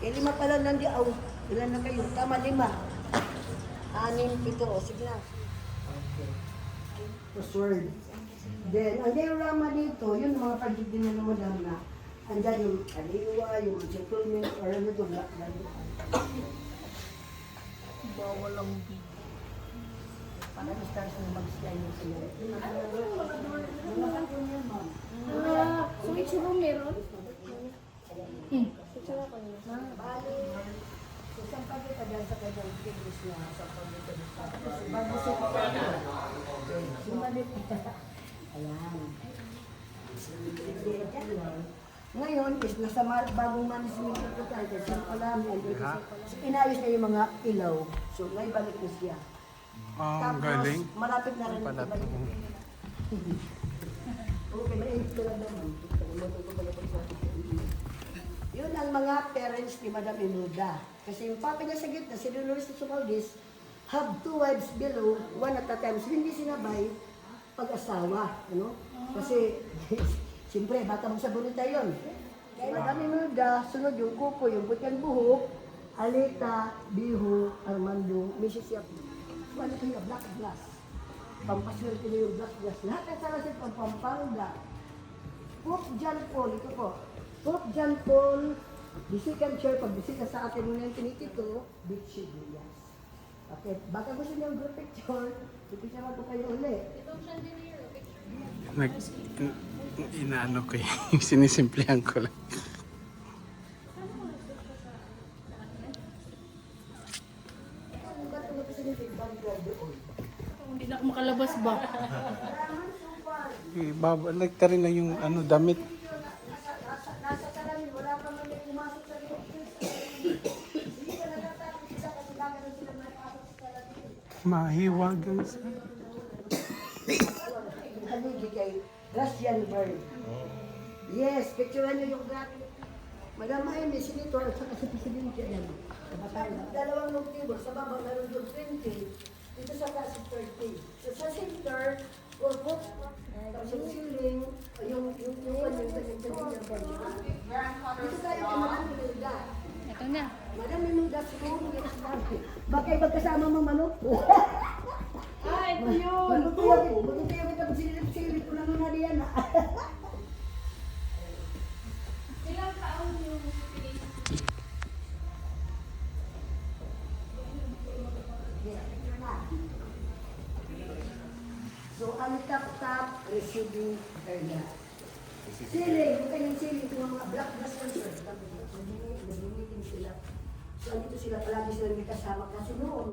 Lima pa lang nandiyan. Oh, ilan na kayo? Tama, 5. 6, 7. O, sige na. Password. Then, ang diorama dito, yun mga project din na naman na andyan yung aliwa, yung settlement, or ano ito, Bawal ang video. para sa stars na mag-slide yung sila. So, which room meron? Bali, isang pagkita dyan sa kanyang figures na sa pagkita dito. Bago sa pagkita. Sumalit. Ayan. Ngayon is nasa bagong management ito tayo. Kasi pala, inayos na yung mga ilaw. So, may balik na siya. Ang galing. Malapit na rin Pala ibalik. Okay, mainit ko lang naman. Yun ang mga parents ni Madam Imelda. Kasi yung papa niya sa gitna, si Dolores Sumaldis, have 2 wives below, one at a time. So, hindi sinabay pag-asawa. Ano? Kasi, siyempre, bata mo sa bonita yun. Kaya Madam Imelda, sunod yung kuko, yung butyan buhok, Alita, Biho, Armando, Mrs. Yap. So, ano kayo? Black glass. Pampaswerte na yung black glass. Lahat ng salasit ang Pampanga. Pope John Paul, ito po. Pope John Paul, the second chair, pagbisita sa atin ng 1982, Beach Villas. Okay, baka gusto niyo group picture, pipicture ko kayo ulit. Inaano ko yung sinisimplihan ko lang. Hindi na ako makalabas ba? Babalik ka rin lang yung ano, damit. Nasa salamin, wala pa man may pumasok sa Pilipinas. Hindi ka natatakot sila kasi gagawin sila nakapasok sa salamin. Mahiwagan sa... Haligi kay Gracian Byrne. Yes, picturean niyo yung graphic. Madam Jaime, Senator at saka si Presidente yan. Dalawang notable, sa baba meron yung 20, dito sa taas 30. So sa center, or both, tapos yung ceiling, yung dito tayo kay Madam Imelda. Ito na. Madam Imelda, siguro yes lang. Baka ibang kasama mo manok. Ay, ito yun. Magtutayo kita pag silip ko na muna diyan. Ilang taon yung So, ang top receiving area. Ceiling, ito yung ceiling, ito yung mga black glass concerts. Naging sila. So, andito sila, palagi sila may kasama kasi noon.